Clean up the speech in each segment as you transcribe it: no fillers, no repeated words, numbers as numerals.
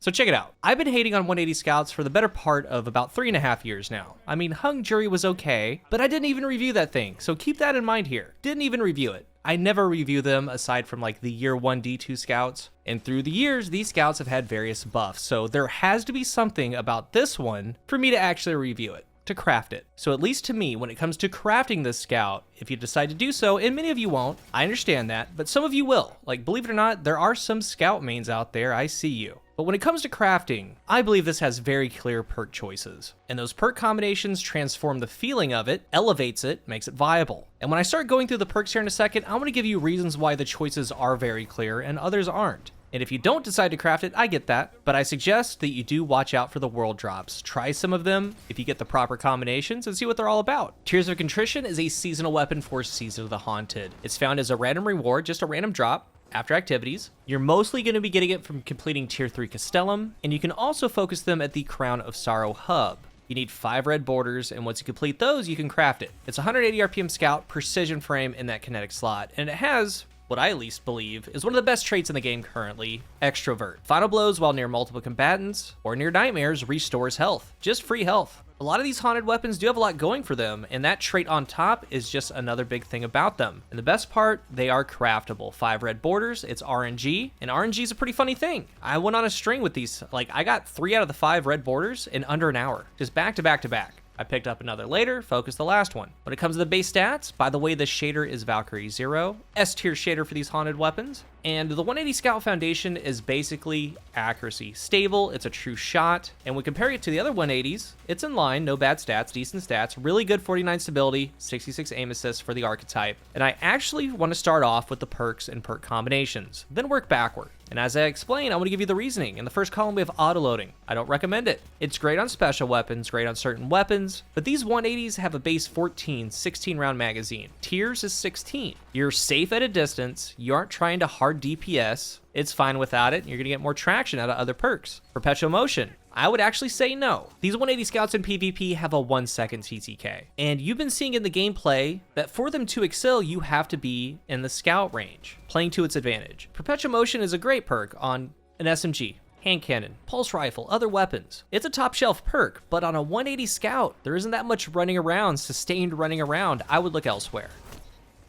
So check it out. I've been hating on 180 Scouts for the better part of about 3.5 years now. I mean, Hung Jury was okay, but I didn't even review that thing, so keep that in mind here. Didn't even review it. I never review them aside from like the year 1 D2 Scouts, and through the years, these Scouts have had various buffs, so there has to be something about this one for me to actually review it, to craft it. So at least to me, when it comes to crafting this Scout, if you decide to do so, and many of you won't, I understand that, but some of you will. Like, believe it or not, there are some Scout mains out there, I see you. But when it comes to crafting, I believe this has very clear perk choices. And those perk combinations transform the feeling of it, elevates it, makes it viable. And when I start going through the perks here in a second, I want to give you reasons why the choices are very clear and others aren't. And if you don't decide to craft it, I get that, but I suggest that you do watch out for the world drops. Try some of them if you get the proper combinations and see what they're all about. Tears of Contrition is a seasonal weapon for Season of the Haunted. It's found as a random reward, just a random drop after activities. You're mostly going to be getting it from completing Tier 3 Castellum, and you can also focus them at the Crown of Sorrow hub. You need 5 red borders, and once you complete those, you can craft it. It's 180 RPM Scout, precision frame in that kinetic slot, and it has what I at least believe is one of the best traits in the game currently, Extrovert. Final blows while near multiple combatants or near nightmares restores health, just free health. A lot of these haunted weapons do have a lot going for them, and that trait on top is just another big thing about them. And the best part, they are craftable. 5 red borders, it's RNG, and RNG is a pretty funny thing. I went on a string with these, like I got 3 out of the 5 red borders in under an hour, just back to back to back. I picked up another later, focused the last one. When it comes to the base stats, by the way, the shader is Valkyrie 0, S tier shader for these haunted weapons, and the 180 Scout Foundation is basically accuracy. Stable, it's a true shot, and when comparing it to the other 180s, it's in line, no bad stats, decent stats, really good 49 stability, 66 aim assist for the archetype, and I actually want to start off with the perks and perk combinations, then work backward. And as I explain, I want to give you the reasoning. In the first column, we have Autoloading. I don't recommend it. It's great on special weapons, great on certain weapons, but these 180s have a base 14, 16 round magazine. Tears is 16. You're safe at a distance, you aren't trying to hard DPS, it's fine without it, and you're going to get more traction out of other perks. Perpetual motion. I would actually say no. These 180 Scouts in PvP have a 1 second TTK, and you've been seeing in the gameplay that for them to excel, you have to be in the Scout range, playing to its advantage. Perpetual motion is a great perk on an SMG, hand cannon, pulse rifle, other weapons. It's a top shelf perk, but on a 180 Scout, there isn't that much running around, sustained running around. I would look elsewhere.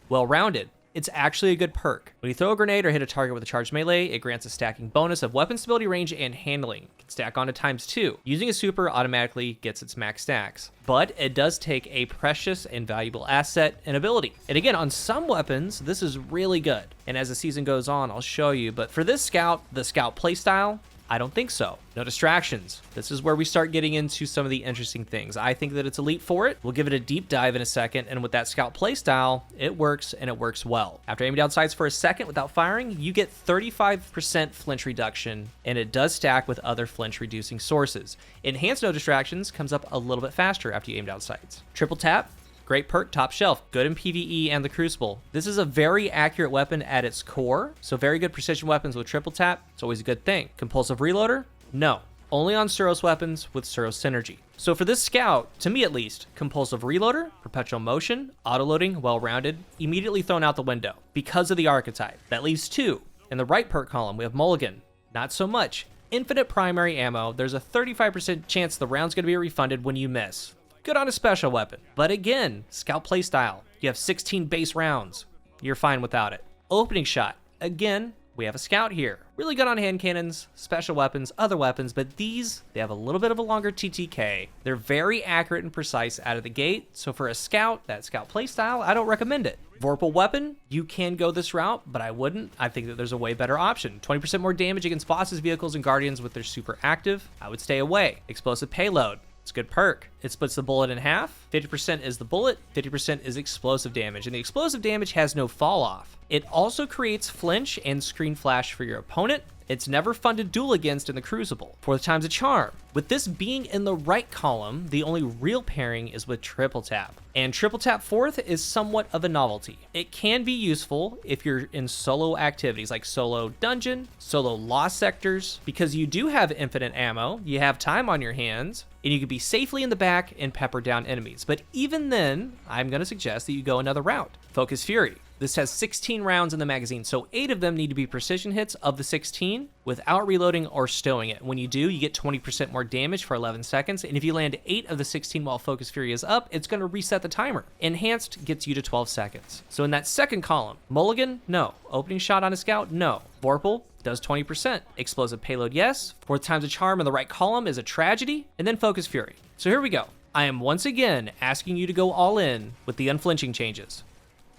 Well-rounded. It's actually a good perk. When you throw a grenade or hit a target with a charged melee, it grants a stacking bonus of weapon stability, range, and handling. It can stack on to ×2. Using a super automatically gets its max stacks. But it does take a precious and valuable asset and ability. And again, on some weapons, this is really good. And as the season goes on, I'll show you. But for this Scout, the Scout playstyle, I don't think so. No distractions. This is where we start getting into some of the interesting things. I think that it's elite for it. We'll give it a deep dive in a second, and with that Scout playstyle, it works, and it works well. After aiming down sights for a second without firing, you get 35% flinch reduction, and it does stack with other flinch reducing sources. Enhanced no distractions comes up a little bit faster after you aim down sights. Triple tap. Great perk, top shelf, good in PvE and the Crucible. This is a very accurate weapon at its core, so very good precision weapons with triple tap, it's always a good thing. Compulsive Reloader? No. Only on Suros weapons with Suros synergy. So for this Scout, to me at least, Compulsive Reloader, Perpetual Motion, Autoloading, well-rounded, immediately thrown out the window because of the archetype. That leaves 2. In the right perk column, we have Mulligan. Not so much. Infinite primary ammo, there's a 35% chance the round's going to be refunded when you miss. Good on a special weapon. But again, Scout playstyle. You have 16 base rounds. You're fine without it. Opening shot. Again, we have a Scout here. Really good on hand cannons, special weapons, other weapons, but these, they have a little bit of a longer TTK. They're very accurate and precise out of the gate, so for a Scout, that Scout playstyle, I don't recommend it. Vorpal weapon, you can go this route, but I wouldn't. I think that there's a way better option. 20% more damage against bosses, vehicles, and guardians with their super active. I would stay away. Explosive Payload. It's a good perk. It splits the bullet in half. 50% is the bullet, 50% is explosive damage, and the explosive damage has no fall off. It also creates flinch and screen flash for your opponent. It's never fun to duel against in the Crucible. 4th time's a charm. With this being in the right column, the only real pairing is with triple tap. And triple tap 4th is somewhat of a novelty. It can be useful if you're in solo activities like solo dungeon, solo lost sectors, because you do have infinite ammo, you have time on your hands, and you can be safely in the back and pepper down enemies. But even then, I'm going to suggest that you go another route. Focus Fury. This has 16 rounds in the magazine, so 8 of them need to be precision hits of the 16 without reloading or stowing it. When you do, you get 20% more damage for 11 seconds, and if you land 8 of the 16 while Focus Fury is up, it's going to reset the timer. Enhanced gets you to 12 seconds. So in that second column, Mulligan, no. Opening shot on a scout, no. Vorpal does 20%. Explosive Payload, yes. 4th time's a charm in the right column is a tragedy, and then Focus Fury. So here we go. I am once again asking you to go all in with the unflinching changes.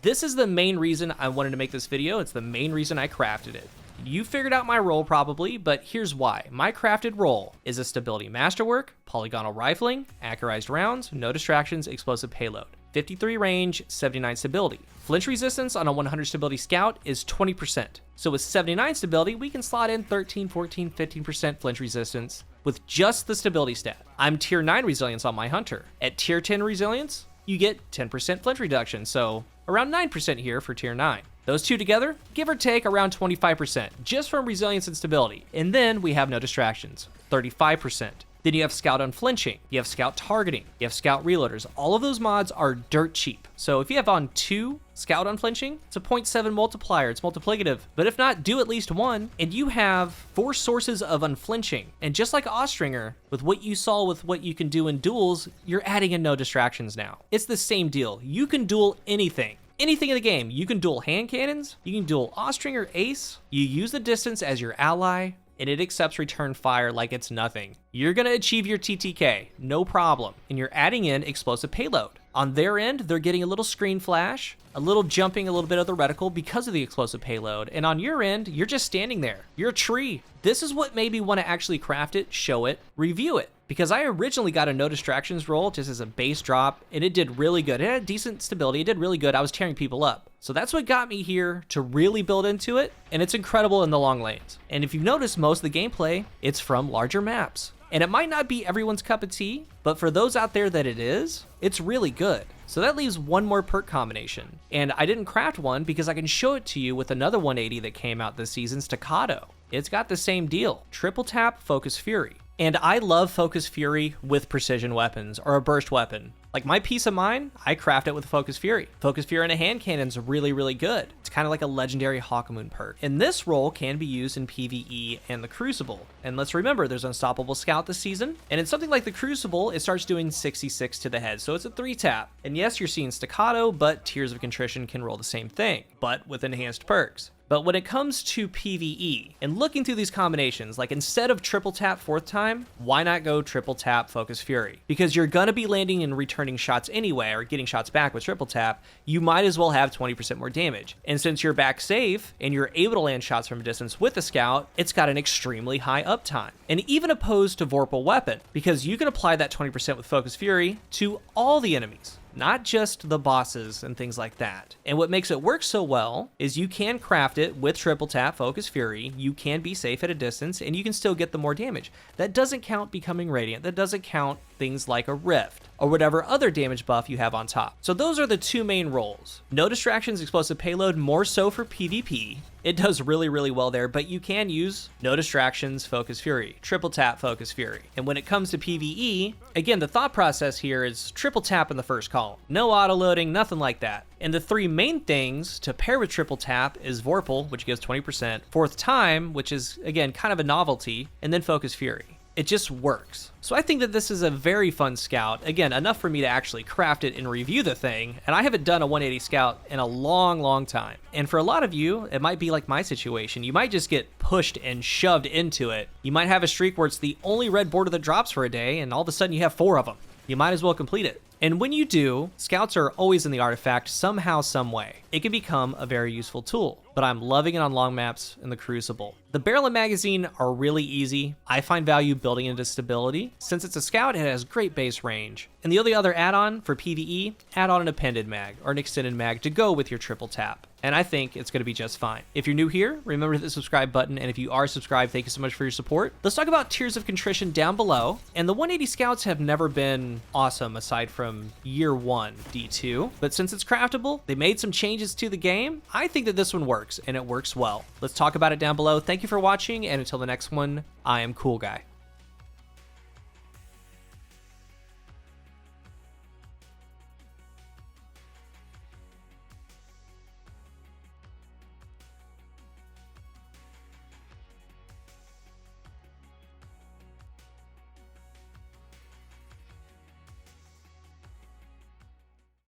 This is the main reason I wanted to make this video. It's the main reason I crafted it. You figured out my role probably, but here's why. My crafted role is a stability masterwork, polygonal rifling, accurized rounds, no distractions, explosive payload. 53 range, 79 stability. Flinch resistance on a 100 stability scout is 20%. So with 79 stability, we can slot in 13, 14, 15% flinch resistance with just the stability stat. I'm tier 9 resilience on my hunter. At tier 10 resilience, you get 10% flinch reduction, so around 9% here for tier 9. Those two together, give or take around 25%, just from resilience and stability. And then we have no distractions, 35%. Then you have Scout Unflinching, you have Scout Targeting, you have Scout Reloaders. All of those mods are dirt cheap. So if you have on 2 Scout Unflinching, it's a 0.7 multiplier, it's multiplicative. But if not, do at least 1, and you have 4 sources of Unflinching. And just like Austringer, with what you saw with what you can do in duels, you're adding in no distractions now. It's the same deal. You can duel anything. Anything in the game. You can duel hand cannons, you can duel Austringer Ace, you use the distance as your ally, and it accepts return fire like it's nothing. You're gonna achieve your TTK, no problem. And you're adding in explosive payload. On their end, they're getting a little screen flash, a little jumping a little bit of the reticle because of the explosive payload. And on your end, you're just standing there. You're a tree. This is what made me want to actually craft it, show it, review it. Because I originally got a no distractions roll just as a base drop, and it did really good. It had decent stability, it did really good. I was tearing people up. So that's what got me here to really build into it, and it's incredible in the long lanes. And if you've noticed, most of the gameplay, it's from larger maps. And it might not be everyone's cup of tea, but for those out there that it is, it's really good. So that leaves one more perk combination. And I didn't craft one because I can show it to you with another 180 that came out this season, Staccato. It's got the same deal, triple tap, Focus Fury. And I love Focus Fury with precision weapons or a burst weapon. Like my peace of mind, I craft it with Focus Fury. Focus Fury in a hand cannon is really, really good. It's kind of like a legendary Hawkmoon perk. And this role can be used in PvE and the Crucible. And let's remember, there's Unstoppable Scout this season. And in something like the Crucible, it starts doing 66 to the head. So it's a 3-tap. And yes, you're seeing Staccato, but Tears of Contrition can roll the same thing, but with enhanced perks. But when it comes to PvE and looking through these combinations, like instead of triple tap 4th time, why not go triple tap Focus Fury? Because you're gonna be landing and returning shots anyway, or getting shots back with triple tap, you might as well have 20% more damage. And since you're back safe and you're able to land shots from a distance with the scout, it's got an extremely high uptime. And even opposed to Vorpal weapon, because you can apply that 20% with Focus Fury to all the enemies, not just the bosses and things like that. And what makes it work so well is you can craft it with triple tap Focus Fury, you can be safe at a distance, and you can still get the more damage. That doesn't count becoming Radiant, that doesn't count things like a Rift, or whatever other damage buff you have on top. So those are the 2 main roles. No distractions, explosive payload, more so for PvP. It does really, really well there, but you can use no distractions, Focus Fury, triple tap Focus Fury. And when it comes to PvE, again, the thought process here is triple tap in the first column. No auto-loading, nothing like that. And the 3 main things to pair with triple tap is Vorpal, which gives 20%, 4th time, which is, again, kind of a novelty, and then Focus Fury. It just works. So I think that this is a very fun scout. Again, enough for me to actually craft it and review the thing. And I haven't done a 180 scout in a long, long time. And for a lot of you, it might be like my situation. You might just get pushed and shoved into it. You might have a streak where it's the only red border that drops for a day, and all of a sudden you have 4 of them. You might as well complete it. And when you do, scouts are always in the artifact somehow, some way. It can become a very useful tool, but I'm loving it on long maps in the Crucible. The barrel and magazine are really easy. I find value building into stability. Since it's a scout, it has great base range. And the only other add-on for PvE, add on an appended mag or an extended mag to go with your triple tap. And I think it's going to be just fine. If you're new here, remember to hit the subscribe button. And if you are subscribed, thank you so much for your support. Let's talk about Tears of Contrition down below. And the 180 scouts have never been awesome aside from year 1 D2. But since it's craftable, they made some changes to the game. I think that this one works, and it works well. Let's talk about it down below. Thank you for watching, and until the next one, I am CoolGuy.